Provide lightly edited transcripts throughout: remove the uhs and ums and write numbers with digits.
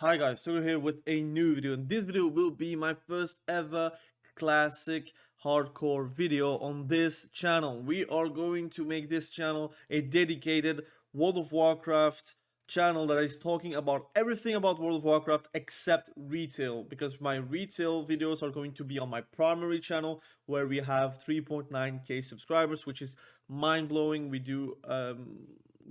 Hi guys, so we're here with a new video, and this video will be my first ever classic hardcore video on this channel. We are going to make this channel a dedicated World of Warcraft channel that is talking about everything about World of Warcraft except retail, because my retail videos are going to be on my primary channel where we have 3.9k subscribers, which is mind-blowing. We do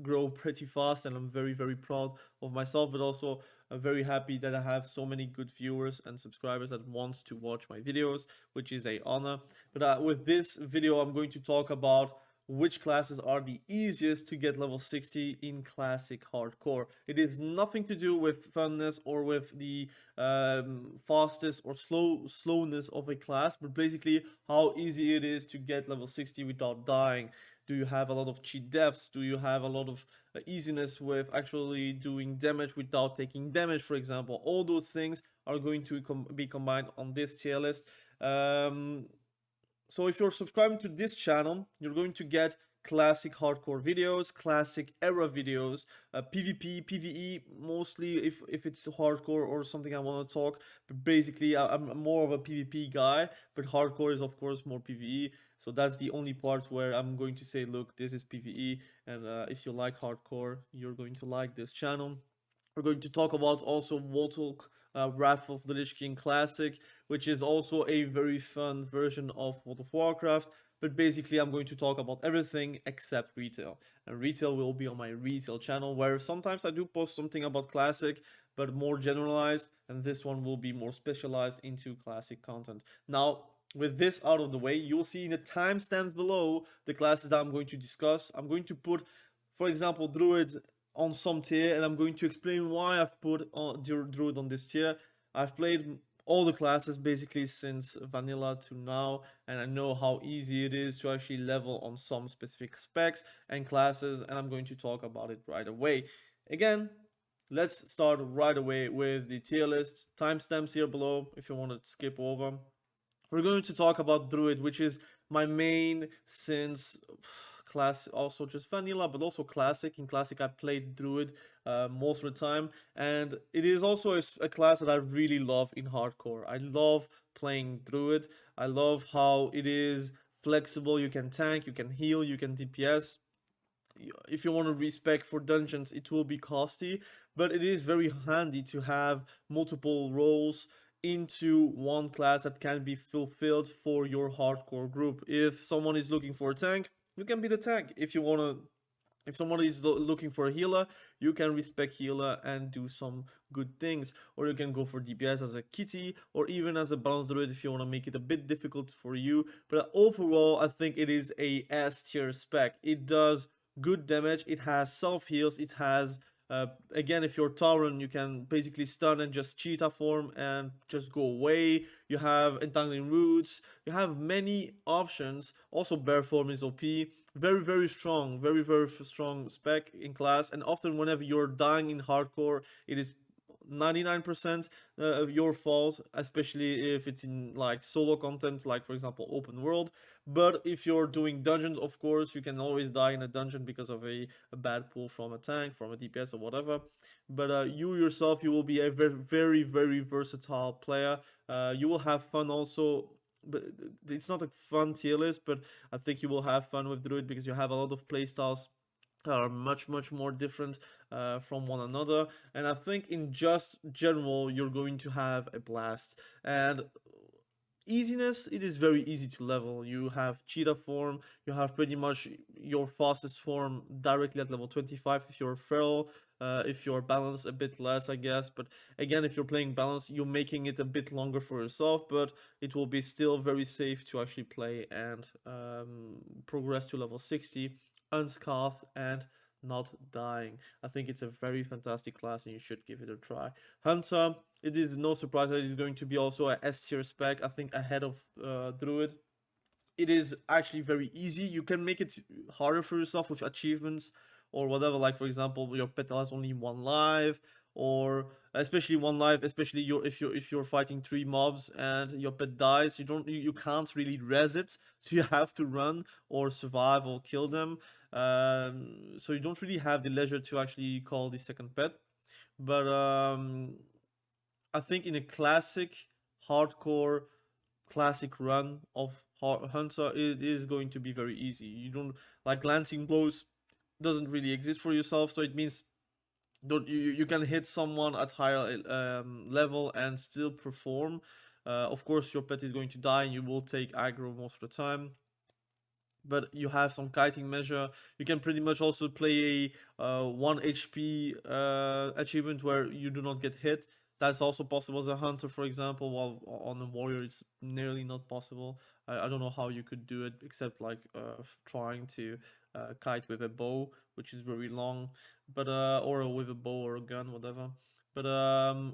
grow pretty fast, and I'm very proud of myself, but also I'm very happy that I have so many good viewers and subscribers that wants to watch my videos, which is a honor. But with this video, I'm going to talk about which classes are the easiest to get level 60 in classic hardcore. It is nothing to do with funness or with the fastest or slowness of a class, but basically how easy it is to get level 60 without dying. Do you have a lot of cheat deaths? Do you have a lot of easiness with actually doing damage without taking damage, for example? All those things are going to be combined on this tier list. So if you're subscribing to this channel, you're going to get classic hardcore videos, classic era videos, PvP, PvE, mostly if it's hardcore or something I want to talk. But basically, I'm more of a PvP guy, but hardcore is of course more PvE. So that's the only part where I'm going to say, look, this is PvE, and if you like hardcore, you're going to like this channel. We're going to talk about also Warlock, Wrath of the Lich King Classic, which is also a very fun version of World of Warcraft. But basically, I'm going to talk about everything except retail. And retail will be on my retail channel, where sometimes I do post something about Classic, but more generalized. And this one will be more specialized into Classic content. Now, with this out of the way, you'll see in the timestamps below the classes that I'm going to discuss. I'm going to put, for example, Druid on some tier, and I'm going to explain why I've put Druid on this tier. I've played all the classes basically since vanilla to now, and I know how easy it is to actually level on some specific specs and classes, and I'm going to talk about it right away. Again, let's start right away with the tier list. Timestamps here below if you want to skip over. We're going to talk about Druid, which is my main since class, also just vanilla, but also classic. In classic, I played Druid most of the time, and it is also a class that I really love in hardcore. I love playing Druid. I love how it is flexible. You can tank, you can heal, you can DPS. If you want to respec for dungeons, it will be costly, but it is very handy to have multiple roles into one class that can be fulfilled for your hardcore group. If someone is looking for a tank, you can be the tank. If someone is looking for a healer, you can respec healer and do some good things. Or you can go for DPS as a kitty, or even as a balanced druid if you want to make it a bit difficult for you. But overall, I think it is a S tier spec. It does good damage, it has self heals, it has again, if you're Tauren, you can basically stun and just cheetah form and just go away. You have entangling roots. You have many options. Also, bear form is OP. Very strong. Very strong spec in class. And often, whenever you're dying in hardcore, it is 99% of your fault, especially if it's in like solo content, like for example open world. But if you're doing dungeons, of course you can always die in a dungeon because of a bad pull from a tank, from a DPS or whatever. But you yourself, you will be a very versatile player. You will have fun also, but it's not a fun tier list, but I think you will have fun with Druid because you have a lot of playstyles are much more different from one another, and I think in just general you're going to have a blast. And easiness, it is very easy to level. You have cheetah form, you have pretty much your fastest form directly at level 25 if you're feral. If you're balanced, a bit less, I guess. But again, if you're playing balance, you're making it a bit longer for yourself, but it will be still very safe to actually play and progress to level 60 unscathed and not dying. I think it's a very fantastic class and you should give it a try. Hunter, it is no surprise that it is going to be also a S tier spec, I think ahead of Druid. It is actually very easy. You can make it harder for yourself with achievements or whatever, like for example your pet has only one life, or especially one life, especially if you're fighting 3 mobs and your pet dies, you can't really res it, so you have to run or survive or kill them. So you don't really have the leisure to actually call the second pet. But I think in a classic, hardcore, classic run of Hunter, it is going to be very easy. You don't like glancing blows doesn't really exist for yourself, so it means don't you can hit someone at higher level and still perform. Of course, your pet is going to die, and you will take aggro most of the time. But you have some kiting measure. You can pretty much also play a 1 HP achievement where you do not get hit. That's also possible as a hunter, for example, while on a warrior it's nearly not possible. I don't know how you could do it except like trying to kite with a bow, which is very long, but or with a bow or a gun, whatever. But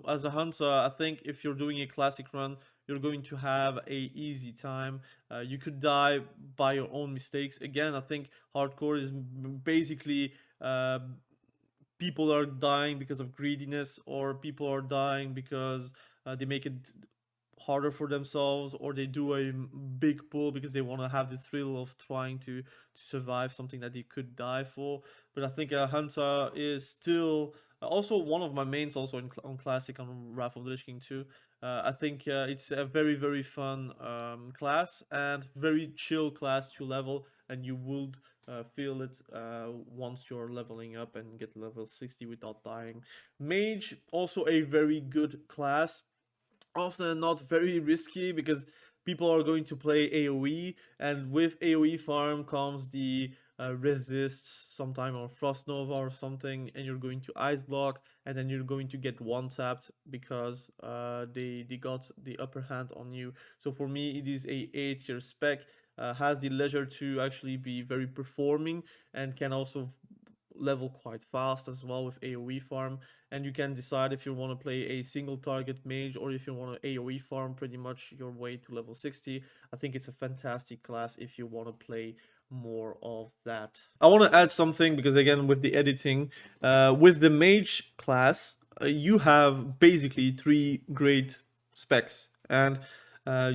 as a hunter, I think if you're doing a classic run, you're going to have a easy time. You could die by your own mistakes. Again, I think hardcore is basically people are dying because of greediness, or people are dying because they make it harder for themselves, or they do a big pull because they want to have the thrill of trying to survive something that they could die for. But I think Hunter is still also one of my mains, also on classic on Wrath of the Lich King too. I think it's a very fun class, and very chill class to level, and you would feel it once you're leveling up and get level 60 without dying. Mage, also a very good class, often not very risky because people are going to play AoE, and with AoE farm comes the resists sometime or frost nova or something, and you're going to ice block, and then you're going to get one tapped because they got the upper hand on you. So for me, it is a A tier spec. Has the leisure to actually be very performing, and can also level quite fast as well with AoE farm. And you can decide if you want to play a single target mage, or if you want to AoE farm pretty much your way to level 60. I think it's a fantastic class if you want to play more of that. I want to add something because again, with the editing, with the mage class, you have basically 3 great specs, and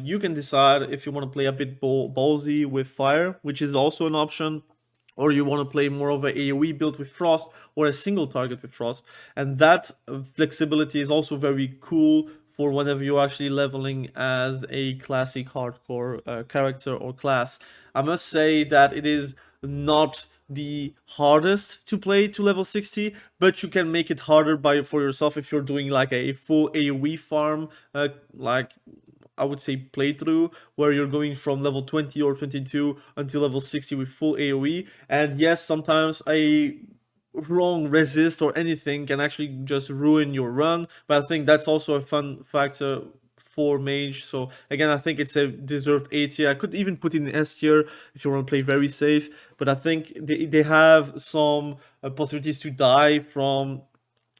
you can decide if you want to play a bit ballsy with fire, which is also an option, or you want to play more of a AoE build with Frost, or a single target with Frost. And that flexibility is also very cool for whenever you're actually leveling as a classic hardcore character or class. I must say that it is not the hardest to play to level 60, but you can make it harder for yourself if you're doing like a full AoE farm, like I would say playthrough, where you're going from level 20 or 22 until level 60 with full AoE. And yes, sometimes a wrong resist or anything can actually just ruin your run, but I think that's also a fun factor for mage. So again, I think it's a deserved A tier. I could even put it in S tier if you want to play very safe, but I think they have some possibilities to die from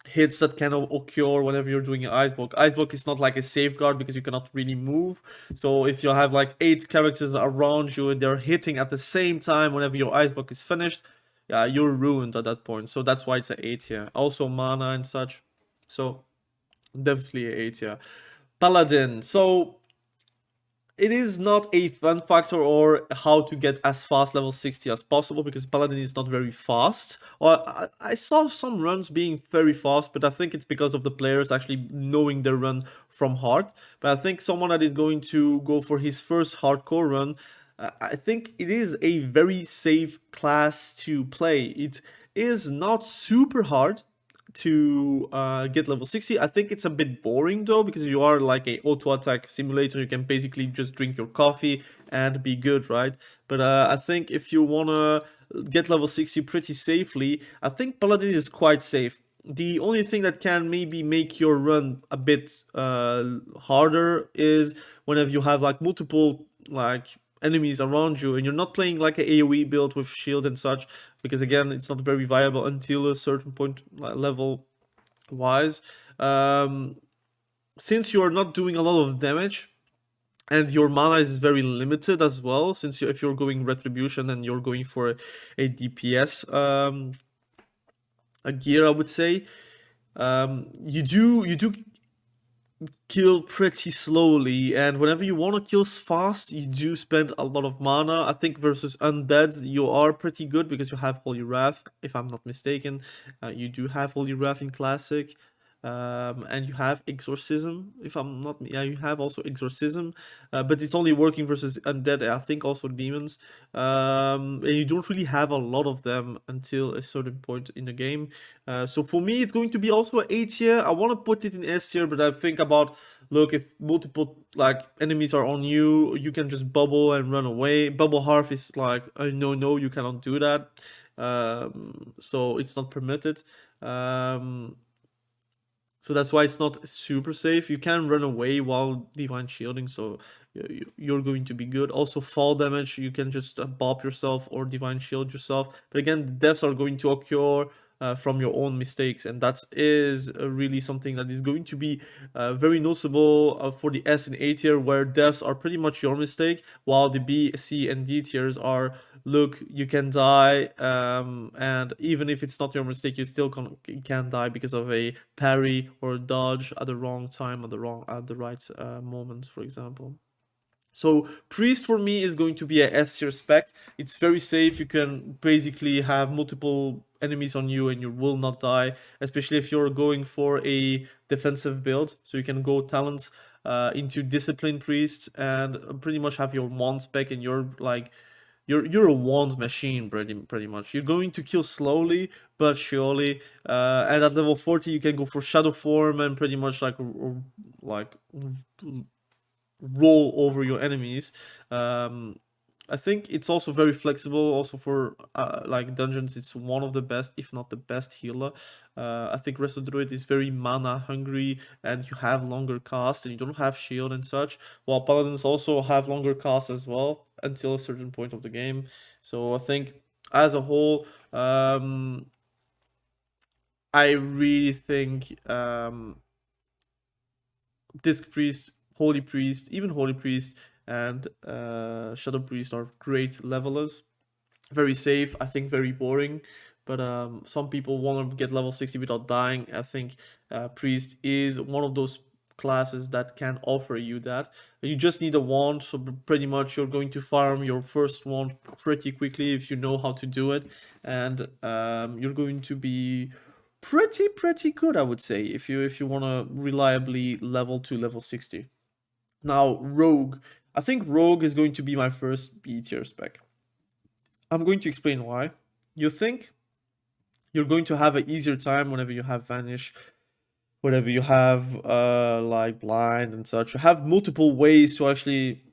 hits that can occur whenever you're doing an ice block. Ice block is not like a safeguard because you cannot really move. So if you have like 8 characters around you and they're hitting at the same time whenever your ice block is finished, yeah, you're ruined at that point. So that's why it's an 8 here. Also mana and such. So definitely an 8 here. Paladin. So it is not a fun factor or how to get as fast level 60 as possible, because Paladin is not very fast. Or I saw some runs being very fast, but I think it's because of the players actually knowing their run from heart. But I think someone that is going to go for his first hardcore run, I think it is a very safe class to play. It is not super hard to get level 60. I think it's a bit boring though, because you are like a auto attack simulator. You can basically just drink your coffee and be good, right? But I think if you wanna get level 60 pretty safely, I think Paladin is quite safe. The only thing that can maybe make your run a bit harder is whenever you have like multiple like enemies around you and you're not playing like an AoE build with shield and such, because again, it's not very viable until a certain point level wise. Since you're not doing a lot of damage and your mana is very limited as well, since if you're going retribution and you're going for a DPS a gear, I would say, you do kill pretty slowly, and whenever you want to kill fast, you do spend a lot of mana. I think versus undead, you are pretty good because you have Holy Wrath, if I'm not mistaken. You do have Holy Wrath in Classic. and you have exorcism. If I'm not, yeah, you have also exorcism, but it's only working versus undead. I think also demons, and you don't really have a lot of them until a certain point in the game. So for me, it's going to be also an A tier. I want to put it in S tier, but I think about, look, if multiple like enemies are on you, you can just bubble and run away. Bubble half is like, no, you cannot do that. So it's not permitted. Um, so that's why it's not super safe. You can run away while divine shielding, so you're going to be good. Also, fall damage, you can just bop yourself or divine shield yourself. But again, the deaths are going to occur from your own mistakes, and that is really something that is going to be very noticeable for the S and A tier, where deaths are pretty much your mistake, while the B, C, and D tiers are, look, you can die, and even if it's not your mistake, you still can die because of a parry or a dodge at the wrong time, at the right moment, for example. So priest for me is going to be a S tier spec. It's very safe. You can basically have multiple enemies on you and you will not die, especially if you're going for a defensive build. So you can go talents into discipline priest and pretty much have your wand spec, and you're like, you're a wand machine, pretty much. You're going to kill slowly but surely, and at level 40 you can go for shadow form and pretty much like roll over your enemies. I think it's also very flexible. Also for like dungeons, it's one of the best, if not the best healer. I think Resto Druid is very mana hungry, and you have longer cast, and you don't have shield and such. While Paladins also have longer cast as well until a certain point of the game. So I think as a whole, I really think Disc Priest, Holy Priest, even Holy Priest, and Shadow Priest are great levelers. Very safe, I think very boring. But some people want to get level 60 without dying. I think Priest is one of those classes that can offer you that. You just need a wand, so pretty much you're going to farm your first wand pretty quickly if you know how to do it, and you're going to be pretty good, I would say, if you want to reliably level to level 60. Now, Rogue. I think Rogue is going to be my first B tier spec. I'm going to explain why. You think you're going to have an easier time whenever you have Vanish, whenever you have like Blind and such. You have multiple ways to actually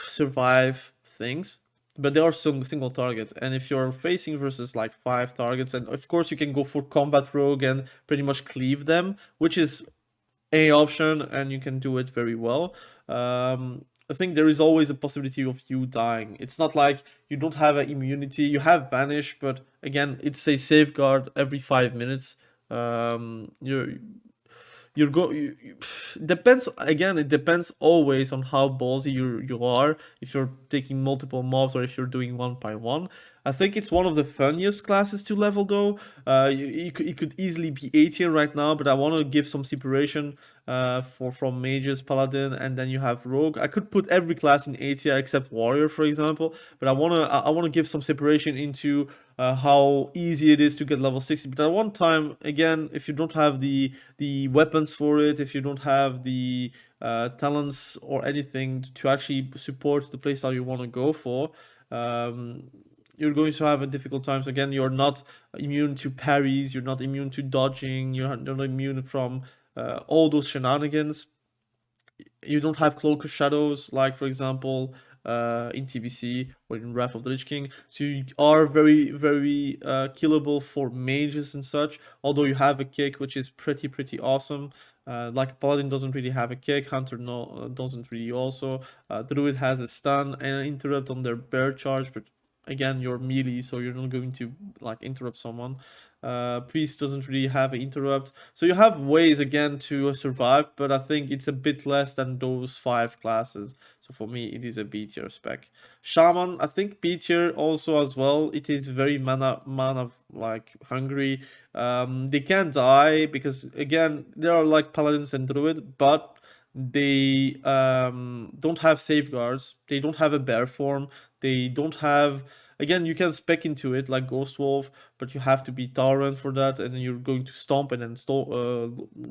survive things, but there are some single targets. And if you're facing versus like 5 targets, and of course you can go for combat rogue and pretty much cleave them, which is a option, and you can do it very well. I think there is always a possibility of you dying. It's not like you don't have an immunity. You have Vanish, but again, it's a safeguard every 5 minutes. You're depends, again, it depends always on how ballsy you are, if you're taking multiple mobs or if you're doing one by one. I think it's one of the funniest classes to level though. It could easily be A tier right now, but I want to give some separation from mages, paladin, and then you have rogue. I could put every class in A tier except warrior, for example, but I want to give some separation into how easy it is to get level 60. But at one time, again, if you don't have the weapons for it, if you don't have the talents or anything to actually support the playstyle you want to go for, you're going to have a difficult times. Again, you're not immune to parries, you're not immune to dodging, you're not immune from all those shenanigans. You don't have cloak of shadows, like for example in TBC or in Wrath of the Lich King. So you are very killable for mages and such. Although you have a kick, which is pretty awesome. Like Paladin doesn't really have a kick, Hunter doesn't really also. Druid has a stun and an interrupt on their bear charge, but again, you're melee, so you're not going to like interrupt someone. Priest doesn't really have an interrupt, so you have ways again to survive, but I think it's a bit less than those 5 classes. So for me, it is a B tier spec. Shaman, I think B tier also as well. It is very mana like hungry. They can die because again, there are like paladins and druid, but they don't have safeguards. They don't have a bear form. They don't have Again, you can spec into it like Ghost Wolf, but you have to be Tauren for that, and then you're going to stomp and then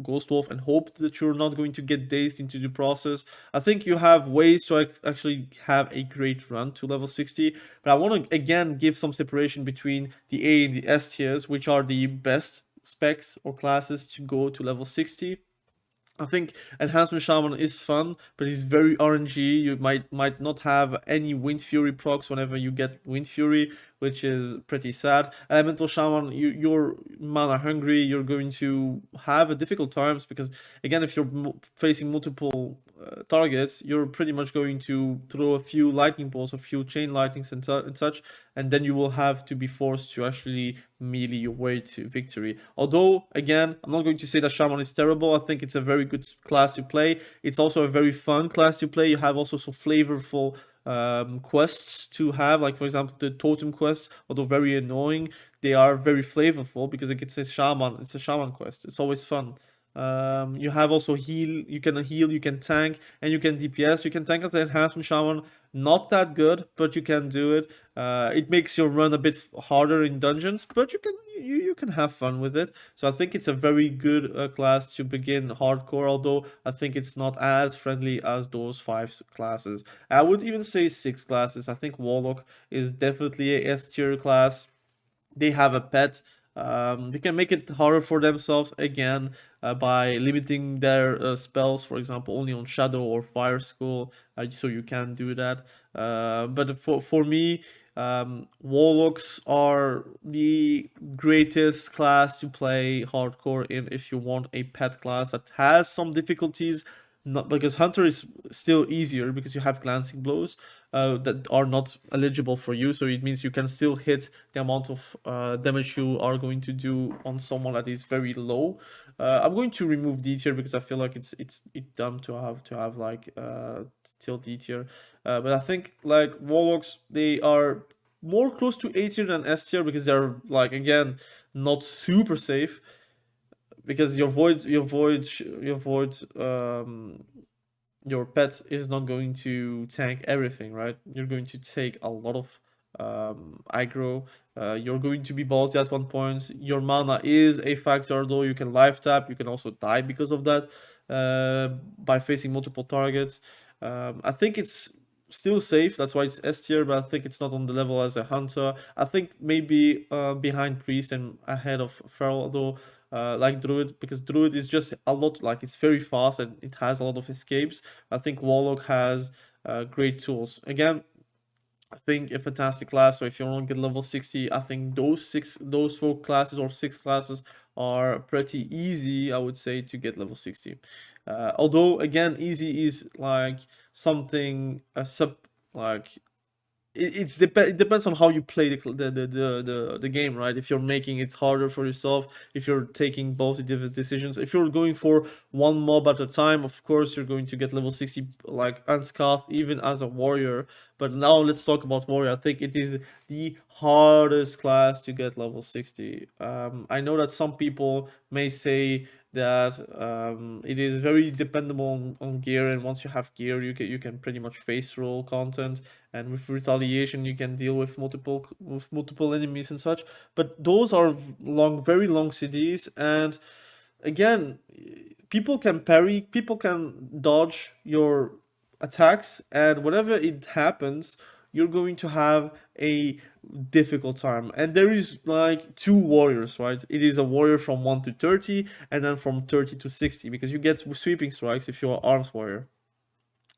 Ghost Wolf and hope that you're not going to get dazed into the process. I think you have ways to actually have a great run to level 60, but I want to again give some separation between the A and the S tiers, which are the best specs or classes to go to level 60. I think Enhancement Shaman is fun, but it's very RNG. You might not have any Wind Fury procs whenever you get Wind Fury, which is pretty sad. Elemental Shaman, you're mana hungry. You're going to have a difficult times because again, if you're facing multiple targets, you're pretty much going to throw a few lightning bolts, a few chain lightnings and such, and then you will have to be forced to actually melee your way to victory. Although, again, I'm not going to say that Shaman is terrible. I think it's a very good class to play. It's also a very fun class to play. You have also some flavorful quests to have, like for example the totem quests, although very annoying, they are very flavorful because it's a shaman quest. It's always fun. You have also heal, you can tank, and you can DPS. You can tank as an enhancement shaman, not that good, but you can do it. It makes your run a bit harder in dungeons, but you can have fun with it. So I think it's a very good class to begin hardcore, although I think it's not as friendly as those 5 classes. I would even say 6 classes. I think Warlock is definitely a S tier class. They have a pet. They can make it harder for themselves again by limiting their spells, for example, only on Shadow or Fire Skull, so you can do that. But for me, Warlocks are the greatest class to play hardcore in if you want a pet class that has some difficulties. Not because Hunter is still easier because you have glancing blows that are not eligible for you, so it means you can still hit the amount of damage you are going to do on someone that is very low. I'm going to remove D tier because I feel like it's dumb to have like till D tier. But I think like Warlocks, they are more close to A tier than S tier because they're like again not super safe because your pet is not going to tank everything, right? You're going to take a lot of aggro. You're going to be ballsy at one point. Your mana is a factor, though. You can life tap. You can also die because of that by facing multiple targets. I think it's still safe. That's why it's S tier, but I think it's not on the level as a hunter. I think maybe behind priest and ahead of feral, though. Like Druid, because Druid is just a lot, like it's very fast and it has a lot of escapes. I think Warlock has great tools. Again, I think a fantastic class. So if you want to get level 60, I think those 4 classes or 6 classes are pretty easy, I would say, to get level 60. Although again, easy is like something a sub like it depends on how you play the game, right? If you're making it harder for yourself, if you're taking positive decisions, if you're going for one mob at a time, of course you're going to get level 60 like unscathed even as a warrior. But now let's talk about warrior. I think it is the hardest class to get level 60. I know that some people may say that it is very dependable on gear, and once you have gear you can pretty much face roll content, and with retaliation you can deal with multiple enemies and such. But those are very long CDs, and again, people can parry, people can dodge your attacks, and whenever it happens, you're going to have a difficult time. And there is like 2 warriors, right? It is a warrior from 1 to 30, and then from 30 to 60, because you get sweeping strikes if you're an arms warrior.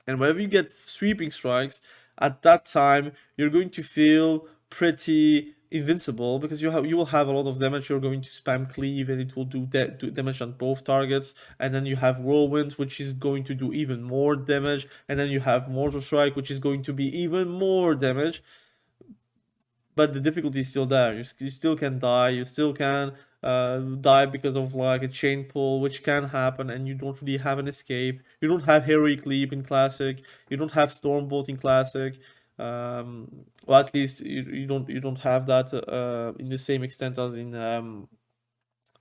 And whenever you get sweeping strikes, at that time you're going to feel pretty invincible because you will have a lot of damage. You're going to spam cleave and it will do damage on both targets. And then you have whirlwind, which is going to do even more damage. And then you have mortal strike, which is going to be even more damage. But the difficulty is still there. You still can die. You still can die because of like a chain pull, which can happen, and you don't really have an escape. You don't have heroic leap in classic. You don't have stormbolt in classic. Or at least you don't have that in the same extent as in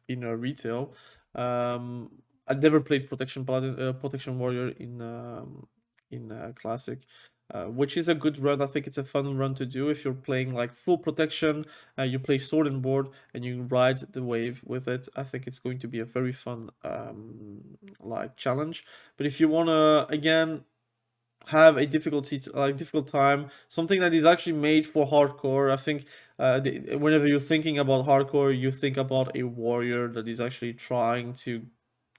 retail. I never played protection paladin, protection warrior in classic. which is a good run. I think it's a fun run to do if you're playing like full protection. You play sword and board and you ride the wave with it. I think it's going to be a very fun like challenge. But if you wanna again have a difficult time, something that is actually made for hardcore. I think whenever you're thinking about hardcore, you think about a warrior that is actually trying to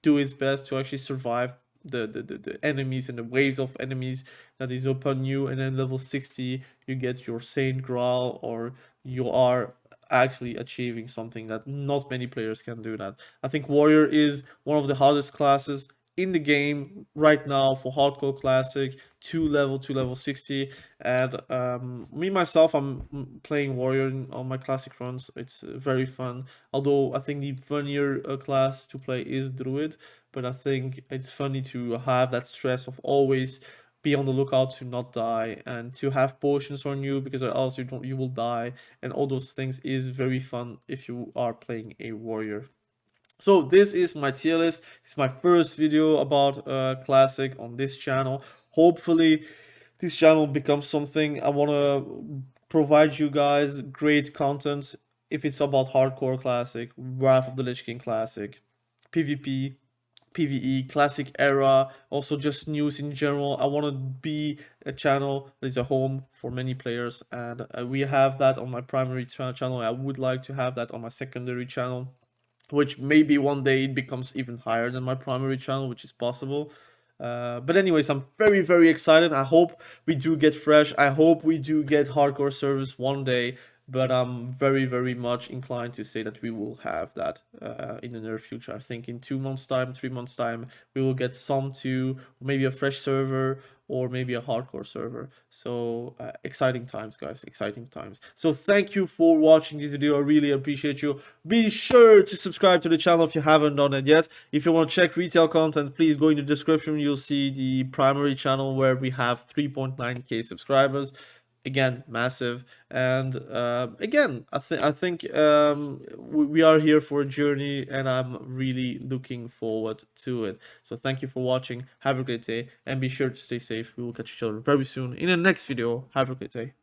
do his best to actually survive the enemies and the waves of enemies that is upon you. And then level 60 you get your Saint Graal, or you are actually achieving something that not many players can do. That I think warrior is one of the hardest classes in the game right now for hardcore classic to level 60. And me myself, I'm playing warrior on my classic runs. It's very fun, although I think the funnier class to play is druid. But I think it's funny to have that stress of always be on the lookout to not die and to have potions on you, because else you will die, and all those things is very fun if you are playing a warrior. So this is my tier list. It's my first video about classic on this channel. Hopefully this channel becomes something. I want to provide you guys great content. If it's about hardcore classic, Wrath of the Lich King classic, PvP, PvE, classic era, also just news in general. I want to be a channel that is a home for many players, and we have that on my primary channel. I would like to have that on my secondary channel, which maybe one day it becomes even higher than my primary channel, which is possible. But anyways, I'm very, very excited. I hope we do get fresh. I hope we do get hardcore service one day. But I'm very, very much inclined to say that we will have that in the near future. I think in 2 months' time, 3 months' time, we will get some to maybe a fresh server or maybe a hardcore server. So exciting times, guys, exciting times. So thank you for watching this video. I really appreciate you. Be sure to subscribe to the channel if you haven't done it yet. If you want to check retail content, please go in the description. You'll see the primary channel where we have 3.9k subscribers. Again, massive. And again, I think we are here for a journey, and I'm really looking forward to it. So thank you for watching. Have a great day, and be sure to stay safe. We will catch each other very soon in the next video. Have a great day.